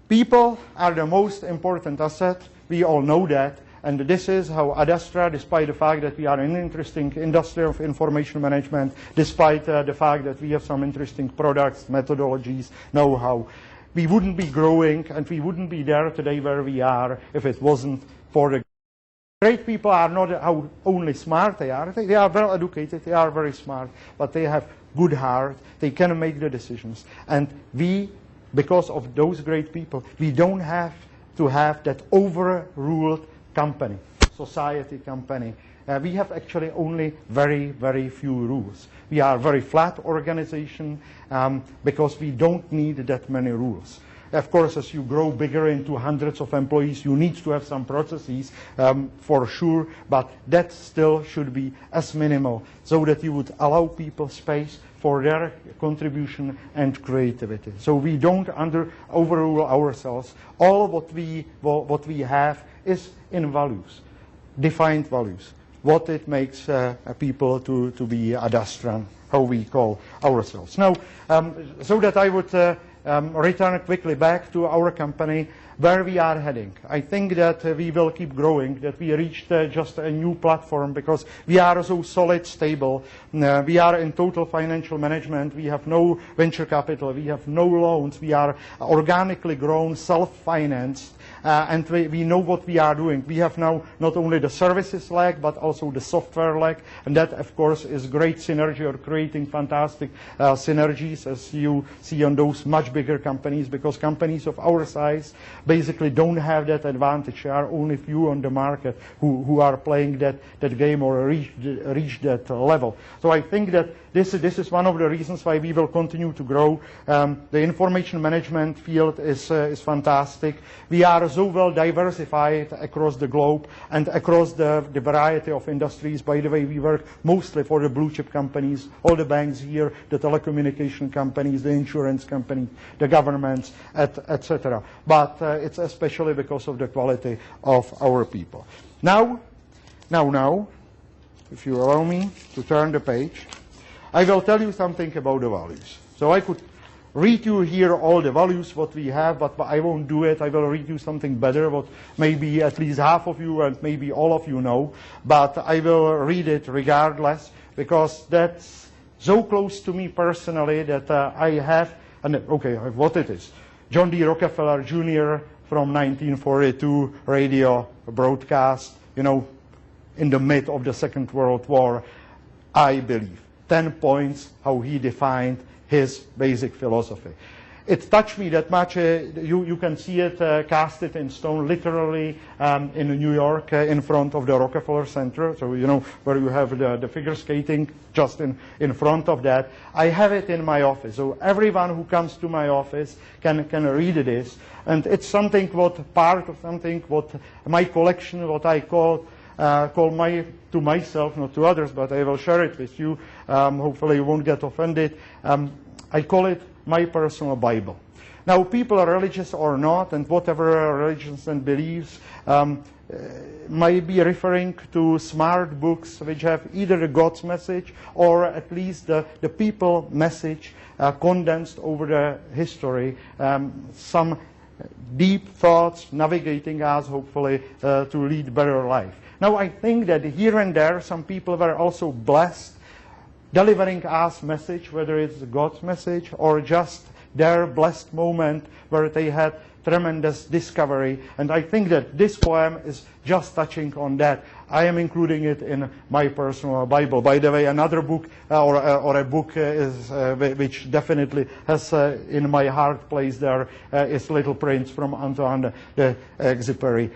People are the most important asset. We all know that. And this is how Adastra, despite the fact that we are in an interesting industry of information management, despite the fact that we have some interesting products, methodologies, know-how, we wouldn't be growing and we wouldn't be there today where we are if it wasn't for the great people. Are not how only smart they are well educated, they are very smart, but they have good heart, they can make the decisions. And we, because of those great people, we don't have to have that overruled company, society company. We have actually only very, very few rules. We are a very flat organization because we don't need that many rules. Of course, as you grow bigger into hundreds of employees, you need to have some processes for sure, but that still should be as minimal so that you would allow people space for their contribution and creativity. So we don't overrule ourselves. All what we have is in values, defined values, what it makes people to be Adastran, how we call ourselves. Now, so that I would return quickly back to our company, where we are heading. I think that we will keep growing, that we reached just a new platform because we are so solid, stable. We are in total financial management. We have no venture capital. We have no loans. We are organically grown, self-financed. And we know what we are doing. We have now not only the services leg, but also the software leg. And that, of course, is great synergy, or creating fantastic synergies, as you see on those much bigger companies, because companies of our size basically don't have that advantage. There are only few on the market who are playing that game or reach that level. So I think that this is one of the reasons why we will continue to grow. The information management field is fantastic. We are so well diversified across the globe and across the variety of industries. By the way, we work mostly for the blue chip companies, all the banks here, the telecommunication companies, the insurance companies, the governments, etc. But it's especially because of the quality of our people. Now, if you allow me to turn the page, I will tell you something about the values. So I could read you here all the values what we have, but I won't do it. I will read you something better, what maybe at least half of you and maybe all of you know. But I will read it regardless, because that's so close to me personally that I have, and okay, what it is. John D. Rockefeller Jr. from 1942, radio broadcast, you know, in the mid of the Second World War, I believe. 10 points how he defined his basic philosophy. It touched me that much. You can see it casted in stone, literally, in New York, in front of the Rockefeller Center. So, you know, where you have the figure skating just in front of that. I have it in my office. So everyone who comes to my office can read this. And it's something part of something what my collection, what I call to myself, not to others, but I will share it with you. Hopefully you won't get offended. I call it my personal Bible. Now, people are religious or not, and whatever religions and beliefs might be referring to smart books which have either the God's message or at least the people message condensed over the history, some deep thoughts navigating us, hopefully, to lead better life. Now, I think that here and there, some people were also blessed, delivering us message, whether it's God's message or just their blessed moment where they had tremendous discovery. And I think that this poem is just touching on that. I am including it in my personal Bible. By the way, another book or a book is which definitely has in my heart place there is Little Prince from Antoine de Exupéry.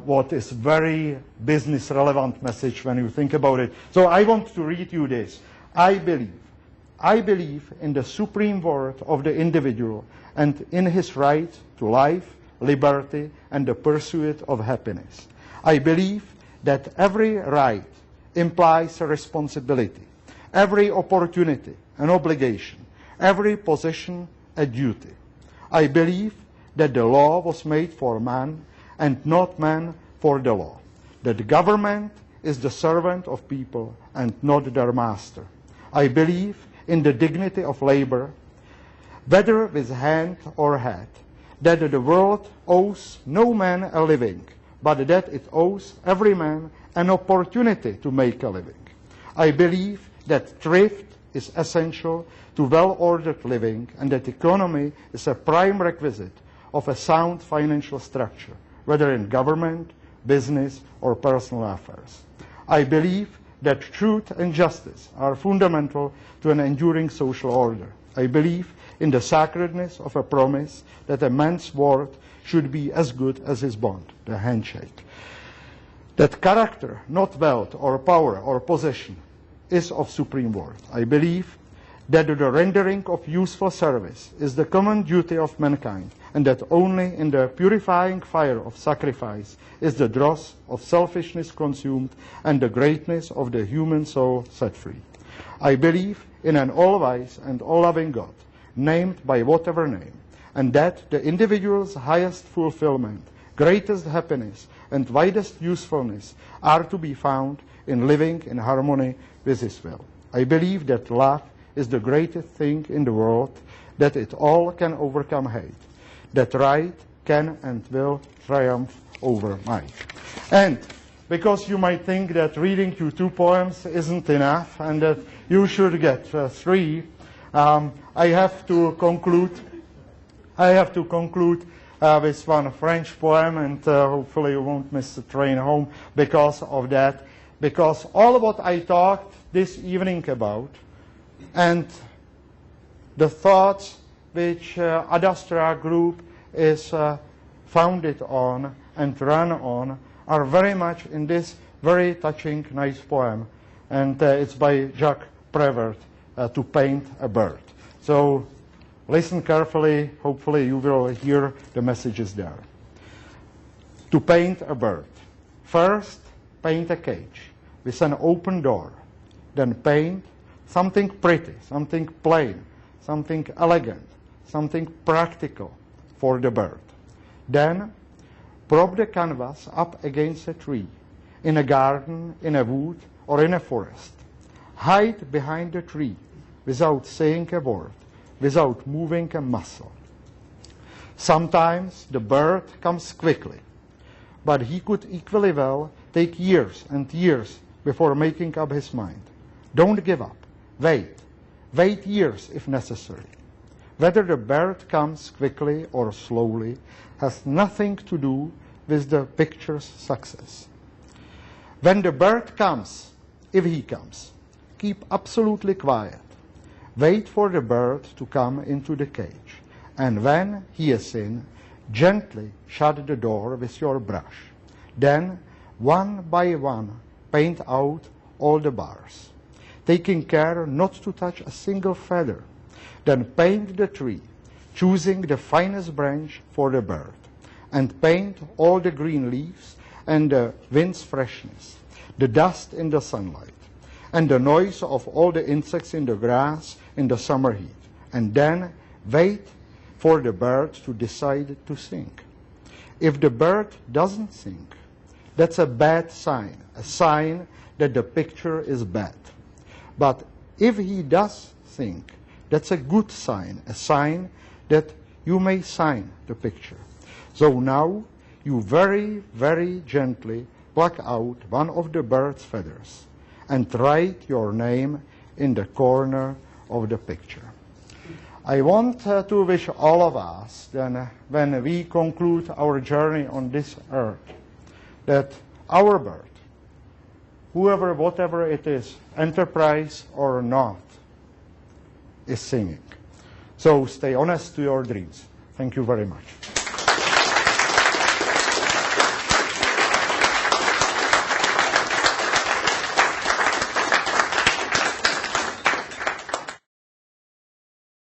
What is very business relevant message when you think about it. So I want to read you this. I believe in the supreme worth of the individual and in his right to life, liberty, and the pursuit of happiness. I believe that every right implies a responsibility, every opportunity an obligation, every position a duty. I believe that the law was made for man and not man for the law, that the government is the servant of people and not their master. I believe in the dignity of labor, whether with hand or head, that the world owes no man a living, but that it owes every man an opportunity to make a living. I believe that thrift is essential to well-ordered living, and that economy is a prime requisite of a sound financial structure, whether in government, business, or personal affairs. I believe that truth and justice are fundamental to an enduring social order. I believe in the sacredness of a promise that a man's word should be as good as his bond, the handshake. That character, not wealth or power or possession, is of supreme worth. I believe that the rendering of useful service is the common duty of mankind, and that only in the purifying fire of sacrifice is the dross of selfishness consumed and the greatness of the human soul set free. I believe in an all-wise and all-loving God, named by whatever name, and that the individual's highest fulfillment, greatest happiness, and widest usefulness are to be found in living in harmony with His will. I believe that love is the greatest thing in the world, that it all can overcome hate, that right can and will triumph over might. And because you might think that reading you 2 poems isn't enough and that you should get 3, I have to conclude with one French poem, and hopefully you won't miss the train home because of that. Because all what I talked this evening about and the thoughts which Adastra Group is founded on and run on are very much in this very touching, nice poem. And it's by Jacques Prévert, To Paint a Bird. So listen carefully. Hopefully you will hear the messages there. To paint a bird. First, paint a cage with an open door. Then paint something pretty, something plain, something elegant, something practical for the bird. Then prop the canvas up against a tree, in a garden, in a wood, or in a forest. Hide behind the tree without saying a word, without moving a muscle. Sometimes the bird comes quickly, but he could equally well take years and years before making up his mind. Don't give up. Wait. Wait years if necessary. Whether the bird comes quickly or slowly has nothing to do with the picture's success. When the bird comes, if he comes, keep absolutely quiet. Wait for the bird to come into the cage, and when he is in, gently shut the door with your brush. Then, one by one, paint out all the bars, taking care not to touch a single feather. Then paint the tree, choosing the finest branch for the bird, and paint all the green leaves and the wind's freshness, the dust in the sunlight, and the noise of all the insects in the grass in the summer heat. And then wait for the bird to decide to sing. If the bird doesn't sing, that's a bad sign, a sign that the picture is bad. But if he does sing, that's a good sign, a sign that you may sign the picture. So now you very, very gently pluck out one of the bird's feathers and write your name in the corner of the picture. I want to wish all of us, then, when we conclude our journey on this earth, that our bird, whoever, whatever it is, enterprise or not, is singing. So stay honest to your dreams. Thank you very much.